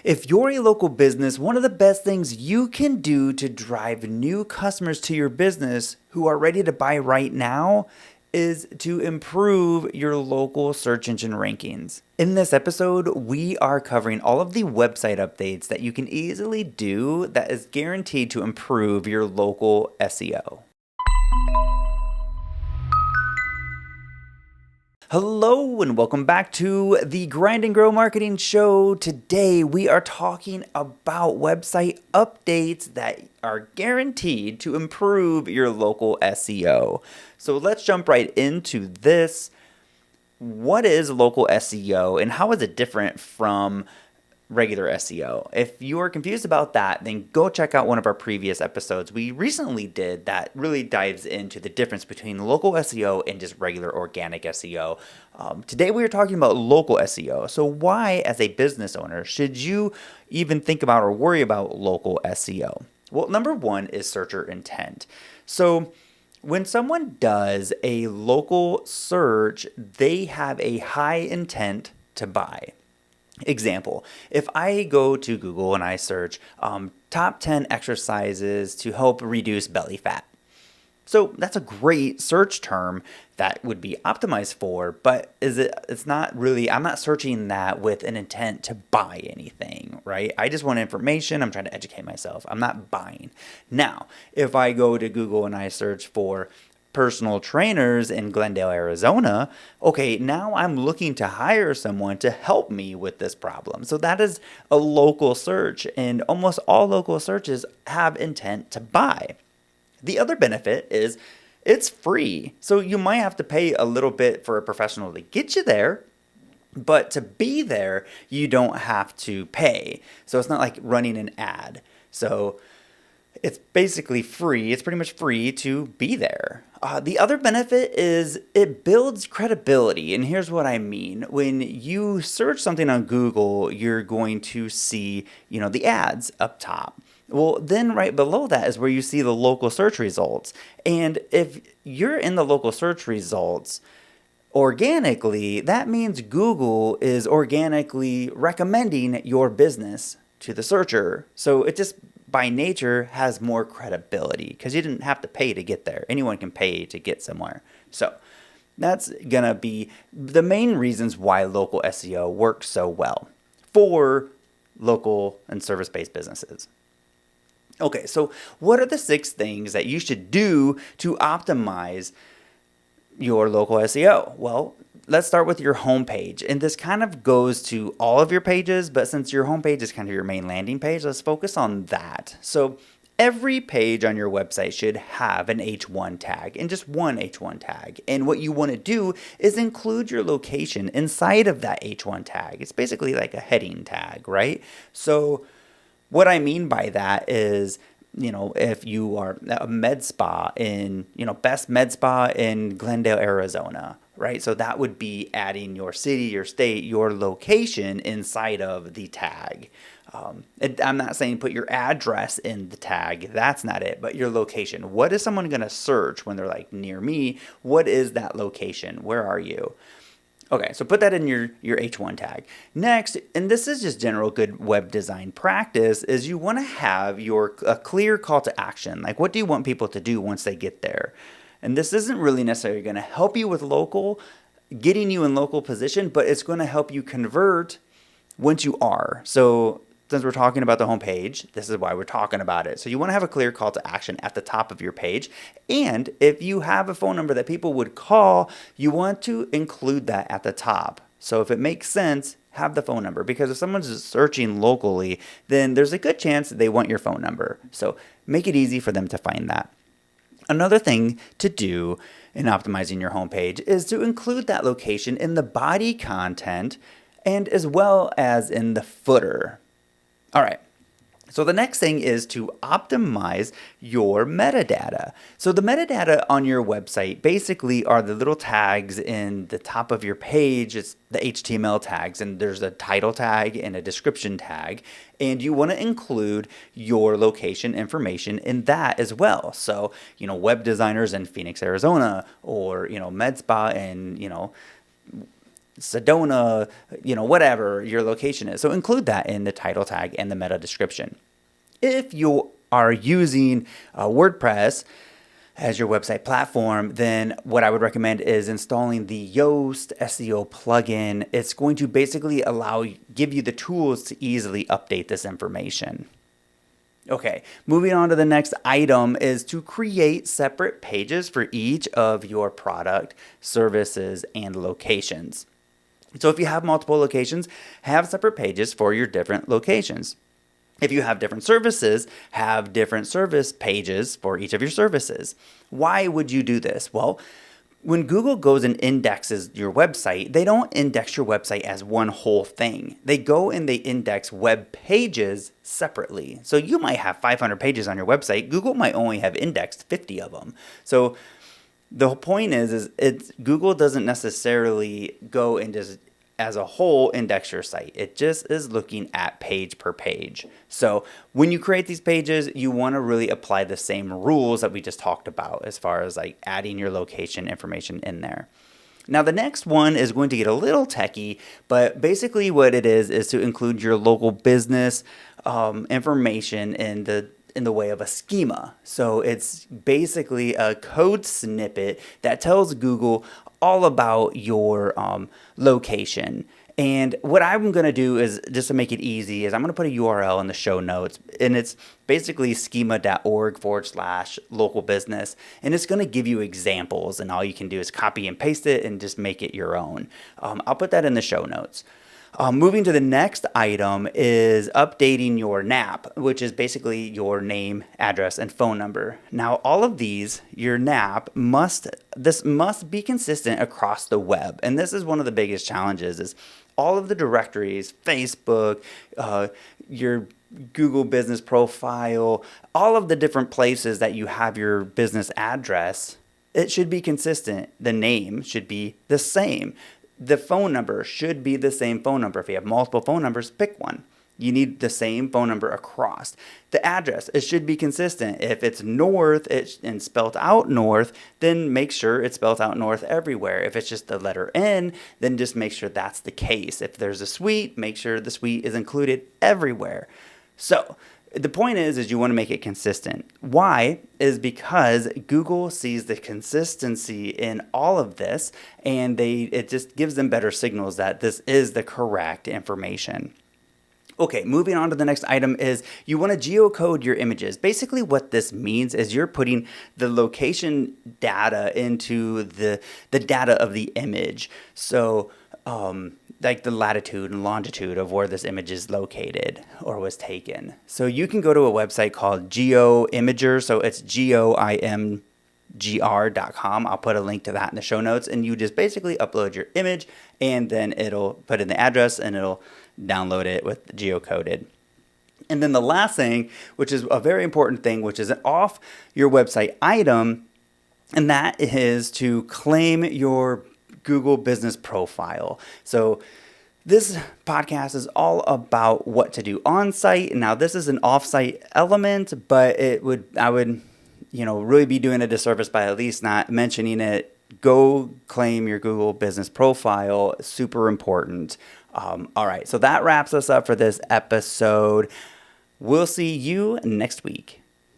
If you're a local business, one of the best things you can do to drive new customers to your business who are ready to buy right now is to improve your local search engine rankings. In this episode, we are covering all of the website updates that you can easily do that is guaranteed to improve your local SEO. Hello and welcome back to the Grind and Grow Marketing Show. Today we are talking about website updates that are guaranteed to improve your local SEO. So let's jump right into this. What is local SEO and how is it different from regular SEO? If you are confused about that, then go check out one of our previous episodes we recently did that really dives into the difference between local SEO and just regular organic SEO. Today we are talking about local SEO. So why, as a business owner, should you even think about or worry about local SEO? Well, number one is searcher intent. So when someone does a local search, they have a high intent to buy. Example, if I go to Google and I search top 10 exercises to help reduce belly fat. So that's a great search term that would be optimized for, but it's not really, I'm not searching that with an intent to buy anything, right? I just want information. I'm trying to educate myself. I'm not buying. Now, if I go to Google and I search for personal trainers in Glendale, Arizona, okay, now I'm looking to hire someone to help me with this problem. So that is a local search, and almost all local searches have intent to buy. The other benefit is it's free. So you might have to pay a little bit for a professional to get you there, but to be there, you don't have to pay. So it's not like running an ad. So it's basically free. It's pretty much free to be there. The other benefit is it builds credibility. And here's what I mean. When you search something on Google, you're going to see, the ads up top. Well, then right below that is where you see the local search results. And if you're in the local search results organically, that means Google is organically recommending your business to the searcher. So it just by nature has more credibility because you didn't have to pay to get there. Anyone can pay to get somewhere. So that's going to be the main reasons why local SEO works so well for local and service-based businesses. Okay, so what are the 6 things that you should do to optimize your local SEO? Well, let's start with your homepage. And this kind of goes to all of your pages, but since your homepage is kind of your main landing page, let's focus on that. So every page on your website should have an H1 tag and just one H1 tag. And what you want to do is include your location inside of that H1 tag. It's basically like a heading tag, right? So what I mean by that is, if you are a med spa in, best med spa in Glendale, Arizona, right? So that would be adding your city, your state, your location inside of the tag. I'm not saying put your address in the tag. That's not it, but your location. What is someone going to search when they're like near me? What is that location? Where are you? Okay, so put that in your H1 tag. Next, and this is just general good web design practice, is you want to have a clear call to action. Like, what do you want people to do once they get there? And this isn't really necessarily going to help you with getting you in local position, but it's going to help you convert once you are. So since we're talking about the homepage, this is why we're talking about it. So you want to have a clear call to action at the top of your page. And if you have a phone number that people would call, you want to include that at the top. So if it makes sense, have the phone number, because if someone's searching locally, then there's a good chance they want your phone number. So make it easy for them to find that. Another thing to do in optimizing your homepage is to include that location in the body content and as well as in the footer. All right. So the next thing is to optimize your metadata. So the metadata on your website basically are the little tags in the top of your page. It's the HTML tags, and there's a title tag and a description tag. And you want to include your location information in that as well. So, web designers in Phoenix, Arizona, or, med spa in, Sedona, whatever your location is. So include that in the title tag and the meta description. If you are using WordPress as your website platform, then what I would recommend is installing the Yoast SEO plugin. It's going to basically give you the tools to easily update this information. Okay, moving on to the next item is to create separate pages for each of your product, services, and locations. So if you have multiple locations, have separate pages for your different locations. If you have different services, have different service pages for each of your services. Why would you do this? Well, when Google goes and indexes your website, they don't index your website as one whole thing. They go and they index web pages separately. So you might have 500 pages on your website. Google might only have indexed 50 of them. So the whole point is Google doesn't necessarily go and just as a whole index your site. It just is looking at page per page. So when you create these pages, you want to really apply the same rules that we just talked about as far as like adding your location information in there. Now the next one is going to get a little techie, but basically what it is to include your local business information in the way of a schema. So it's basically a code snippet that tells Google all about your location. And what I'm going to do is, just to make it easy, is I'm going to put a URL in the show notes, and it's basically schema.org/local business. And it's going to give you examples, and all you can do is copy and paste it and just make it your own. I'll put that in the show notes. Moving to the next item is updating your NAP, which is basically your name, address, and phone number. Now, all of these, your NAP must be consistent across the web. And this is one of the biggest challenges is all of the directories, Facebook, your Google business profile, all of the different places that you have your business address, it should be consistent. The name should be the same. The phone number should be the same phone number. If you have multiple phone numbers, pick one. You need the same phone number across. The address, it should be consistent. If it's north and spelled out north, then make sure it's spelled out north everywhere. If it's just the letter N, then just make sure that's the case. If there's a suite, make sure the suite is included everywhere. So the point is you want to make it consistent. Why? Is because Google sees the consistency in all of this, and it just gives them better signals that this is the correct information. Okay, moving on to the next item is you want to geocode your images. Basically what this means is you're putting the location data into the data of the image. So like the latitude and longitude of where this image is located or was taken. So you can go to a website called GeoImager. So it's GeoImgr.com. I'll put a link to that in the show notes. And you just basically upload your image, and then it'll put in the address and it'll download it with geocoded. And then the last thing, which is a very important thing, which is an off your website item, and that is to claim your Google business profile. So this podcast is all about what to do on site. Now this is an off-site element, but I would really be doing a disservice by at least not mentioning it. Go claim your Google business profile. Super important. All right. So that wraps us up for this episode. We'll see you next week.